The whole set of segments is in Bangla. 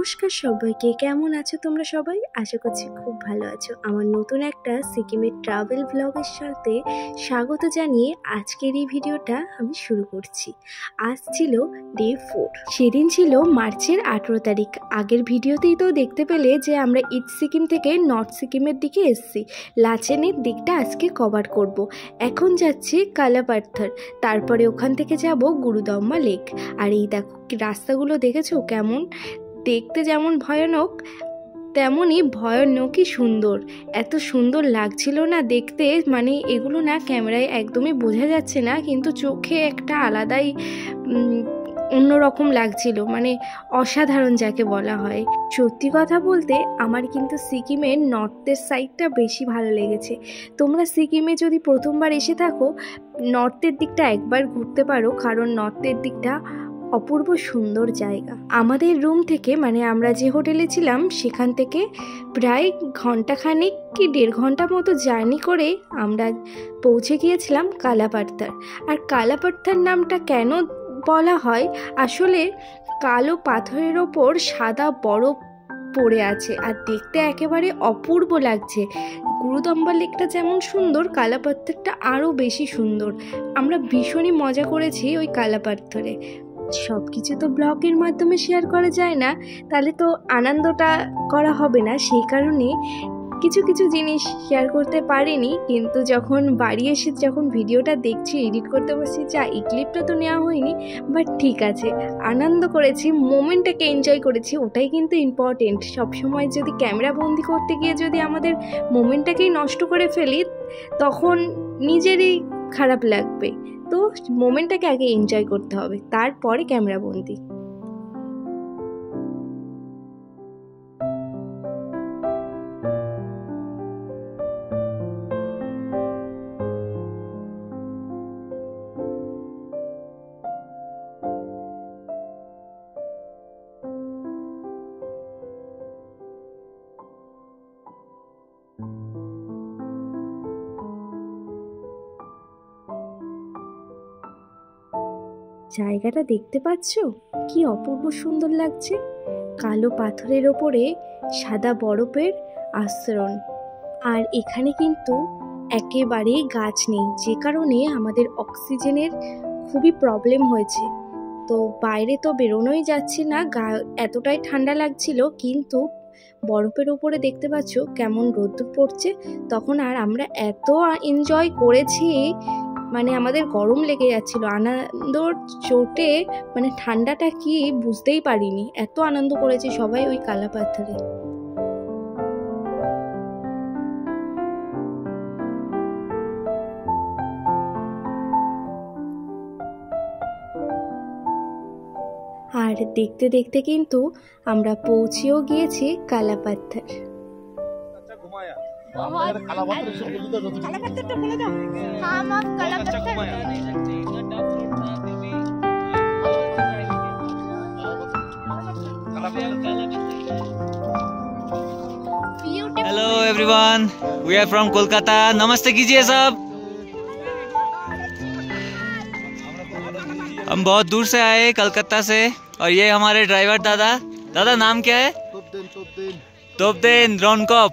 নমস্কার সবাইকে, কেমন আছো তোমরা সবাই? আশা করছি খুব ভালো আছো। আমার নতুন একটা সিকিমের ট্রাভেল ব্লগের সাথে স্বাগত জানিয়ে আজকের এই ভিডিওটা আমি শুরু করছি। আজ ছিল ডে 4, সেদিন ছিল মার্চের 18 তারিখ। আগের ভিডিওতেই তো দেখতে পেলে যে আমরা ইস্ট সিকিম থেকে নর্থ সিকিমের দিকে এসেছি। লাচেনের দিকটা আজকে কভার করব। এখন যাচ্ছি কালাপাথর, তারপরে ওখান থেকে যাব গুরুদম্মা লেক। আর এই দেখো রাস্তাগুলো দেখেছো কেমন দেখতে, যেমন ভয়ানক তেমনই ভয়ানকই সুন্দর। এত সুন্দর লাগছিল না দেখতে, মানে এগুলো না ক্যামেরায় একদমই বোঝা যাচ্ছে না, কিন্তু চোখে একটা আলাদাই অন্যরকম লাগছিল, মানে অসাধারণ যাকে বলা হয়। সত্যি কথা বলতে আমার কিন্তু সিকিমের নর্থের সাইডটা বেশি ভালো লেগেছে। তোমরা সিকিমে যদি প্রথমবার এসে থাকো, নর্থের দিকটা একবার ঘুরতে পারো, কারণ নর্থের দিকটা অপূর্ব সুন্দর জায়গা। আমাদের রুম থেকে, মানে আমরা যে হোটেলে ছিলাম সেখান থেকে প্রায় ঘন্টাখানেক কি 1.5 ঘন্টা মতো জার্নি করে আমরা পৌঁছে গিয়েছিলাম কালাপাথর। আর কালাপাথর নামটা কেন বলা হয়, আসলে কালো পাথরের ওপর সাদা বরফ পড়ে আছে আর দেখতে একেবারে অপূর্ব লাগছে। গুরুদম্মা লেকটা যেমন সুন্দর, কালাপাথরটা আরও বেশি সুন্দর। আমরা ভীষণই মজা করেছি ওই কালাপাথরে। সব কিছু তো ব্লগের মাধ্যমে শেয়ার করা যায় না, তাহলে তো আনন্দটা করা হবে না। সেই কারণে কিছু কিছু জিনিস শেয়ার করতে পারিনি, কিন্তু যখন বাড়ি এসে যখন ভিডিওটা দেখছি, এডিট করতে বসছি, যা এই ক্লিপটা তো নেওয়া হয়নি, বাট ঠিক আছে, আনন্দ করেছি, মোমেন্টটাকে এনজয় করেছি, ওটাই কিন্তু ইম্পর্টেন্ট। সবসময় যদি ক্যামেরা বন্দি করতে গিয়ে যদি আমাদের মোমেন্টটাকেই নষ্ট করে ফেলি, তখন নিজেরই খারাপ লাগবে। তো মোমেন্টটাকে আগে এনজয় করতে হবে, তারপরে ক্যামেরা বন্দি। জায়গাটা দেখতে পাচ্ছ কি অপূর্ব সুন্দর লাগছে। কালো পাথরের ওপরে সাদা বরফের আস্তরণ। আর এখানে কিন্তু একেবারেই গাছ নেই, যে কারণে আমাদের অক্সিজেনের খুবই প্রবলেম হয়েছে। তো বাইরে তো বেরোনোই যাচ্ছে না, এতটাই ঠান্ডা লাগছিল। কিন্তু বরফের উপরে দেখতে পাচ্ছ কেমন রোদ্দুর পড়ছে, তখন আর আমরা এত এনজয় করেছি, মানে আমাদের গরম লেগে যাচ্ছিল আনন্দর চোটে, মানে ঠান্ডাটা কি বুঝতেই পারিনি। এত আনন্দ করেছি সবাই ওই কালাপাথরে। আর দেখতে দেখতে কিন্তু আমরা পৌঁছেও গিয়েছি Kalapathar. Hello everyone, we are from Kolkata. नमस्ते कीजिए सब। हम बहुत दूर से आए कलकत्ता से, और ये हमारे ड्राइवर दादा। दादा नाम क्या है? तोपदेन रॉनकॉप।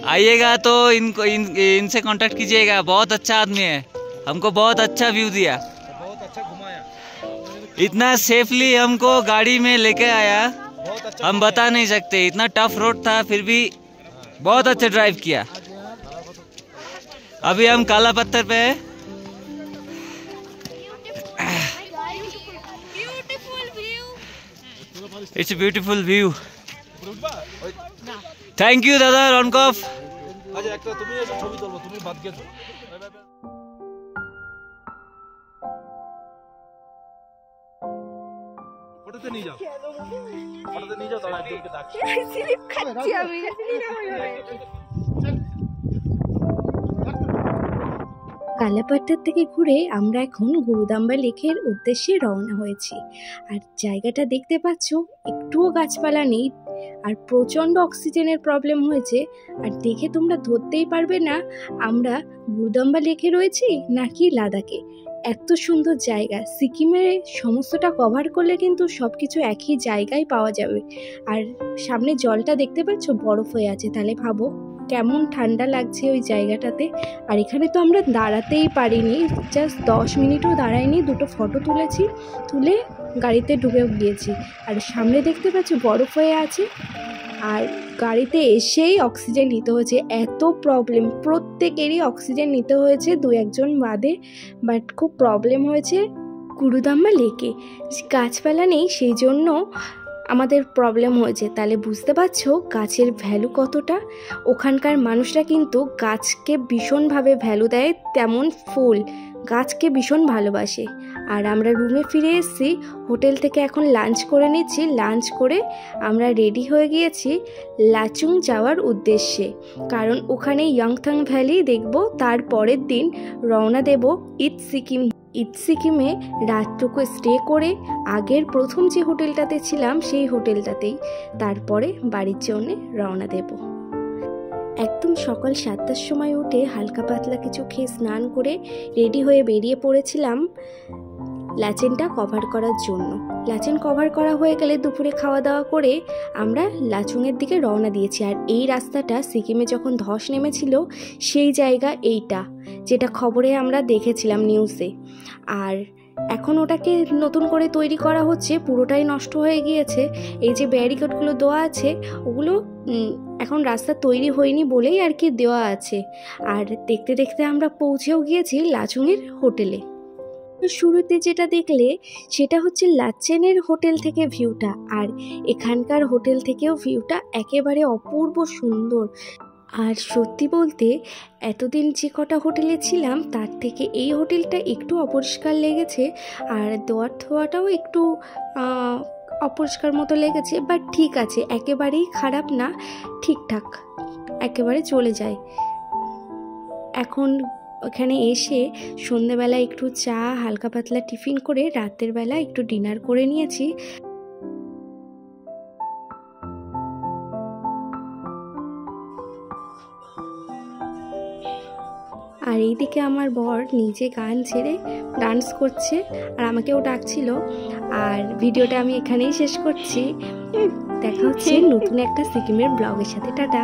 आइएगा तो इनसे कांटेक्ट कीजिएगा, बहुत अच्छा आदमी है, हमको बहुत अच्छा व्यू दिया, बहुत अच्छा घुमाया, इतना सेफली हमको गाड़ी में लेके आया, हम बता नहीं सकते। इतना टफ रोड था, फिर भी बहुत अच्छा ड्राइव किया। अभी हम कालापत्थर पे है। It's beautiful view. Thank you दादा रॉनकॉफ। কালাপাথর থেকে ঘুরে আমরা এখন গুরুদম্মা লেকের উদ্দেশ্যে রওনা হয়েছি। আর জায়গাটা দেখতে পাচ্ছ, একটুও গাছপালা নেই, আর প্রচণ্ড অক্সিজেনের প্রবলেম হয়েছে। আর দেখে তোমরা ধরতেই পারবে না আমরা গুরুদম্বা লেকে রয়েছি নাকি লাদাখে। এত সুন্দর জায়গা, সিকিমের সমস্তটা কভার করলে কিন্তু সব কিছু একই জায়গায় পাওয়া যাবে। আর সামনে জলটা দেখতে পাচ্ছ বরফ হয়ে আছে, তাহলে ভাবো কেমন ঠান্ডা লাগছে ওই জায়গাটাতে। আর এখানে তো আমরা দাঁড়াতেই পারিনি, জাস্ট 10 মিনিটও দাঁড়াইনি, দুটো ফটো তুলেছি, তুলে গাড়িতে ঢুকে গিয়েছি। আর সামনে দেখতে পাচ্ছ বরফ হয়ে আছে। আর গাড়িতে এসেই অক্সিজেন নিতে হয়েছে, এত প্রবলেম, প্রত্যেকেরই অক্সিজেন নিতে হয়েছে, 2-1 জন বাদে। বাট খুব প্রবলেম হয়েছে গুরুদাম্বা লেকে, গাছপালা নেই, সেই জন্য আমাদের প্রবলেম হয়েছে। তাহলে বুঝতে পারছো গাছের ভ্যালু কতটা। ওখানকার মানুষরা কিন্তু গাছকে ভীষণভাবে ভ্যালু দেয়, তেমন ফুল গাছকে ভীষণ ভালোবাসে। আর আমরা রুমে ফিরে এসেছি, হোটেল থেকে এখন লাঞ্চ করে নিচ্ছি। লাঞ্চ করে আমরা রেডি হয়ে গিয়েছি লাচুং যাওয়ার উদ্দেশ্যে, কারণ ওখানে ইয়াংথাং ভ্যালি দেখব। তার পরের দিন রওনা দেব ইস্ট সিকিমে রাতটুকু স্টে করে আগের প্রথম যে হোটেলটাতে ছিলাম সেই হোটেলটাতেই, তারপরে বাড়ির জন্য রওনা দেব। একদম সকাল 7টার সময় উঠে হালকা পাতলা কিছু খেয়ে স্নান করে রেডি হয়ে বেরিয়ে পড়েছিলাম লাচেনটা কভার করার জন্য। লাচেন কভার করা হয়ে গেলে দুপুরে খাওয়া দাওয়া করে আমরা লাচুংয়ের দিকে রওনা দিয়েছি। আর এই রাস্তাটা সিকিমে যখন ধস নেমেছিল সেই জায়গা এইটা, যেটা খবরে আমরা দেখেছিলাম নিউজে। আর এখন ওটাকে নতুন করে তৈরি করা হচ্ছে, পুরোটাই নষ্ট হয়ে গিয়েছে। এই যে ব্যারিকেডগুলো দেওয়া আছে ওগুলো এখন রাস্তা তৈরি হয়নি বলেই আর কি দেওয়া আছে। আর দেখতে দেখতে আমরা পৌঁছেও গিয়েছি লাচুংয়ের হোটেলে। শুরুতে যেটা দেখলে সেটা হচ্ছে লাচেনের হোটেল থেকে ভিউটা, আর এখানকার হোটেল থেকেও ভিউটা একেবারে অপূর্ব সুন্দর। আর সত্যি বলতে এতদিন যে কটা হোটেলে ছিলাম তার থেকে এই হোটেলটা একটু অপরিষ্কার লেগেছে, আর দোয়ার থোয়াটাও একটু অপরিষ্কার মতো লেগেছে। বাট ঠিক আছে, একেবারেই খারাপ না, ঠিকঠাক একেবারে চলে যায়। এখন ওখানে এসে সন্ধ্যেবেলা একটু চা হালকা পাতলা টিফিন করে রাতের বেলা একটু ডিনার করে নিয়েছি। আর এইদিকে আমার বর নিজে গান ছেড়ে ডান্স করছে আর আমাকেও ডাকছিল। আর ভিডিওটা আমি এখানেই শেষ করছি। দেখা হচ্ছে নতুন একটা সিকিমের ব্লগের সাথে। টাটা।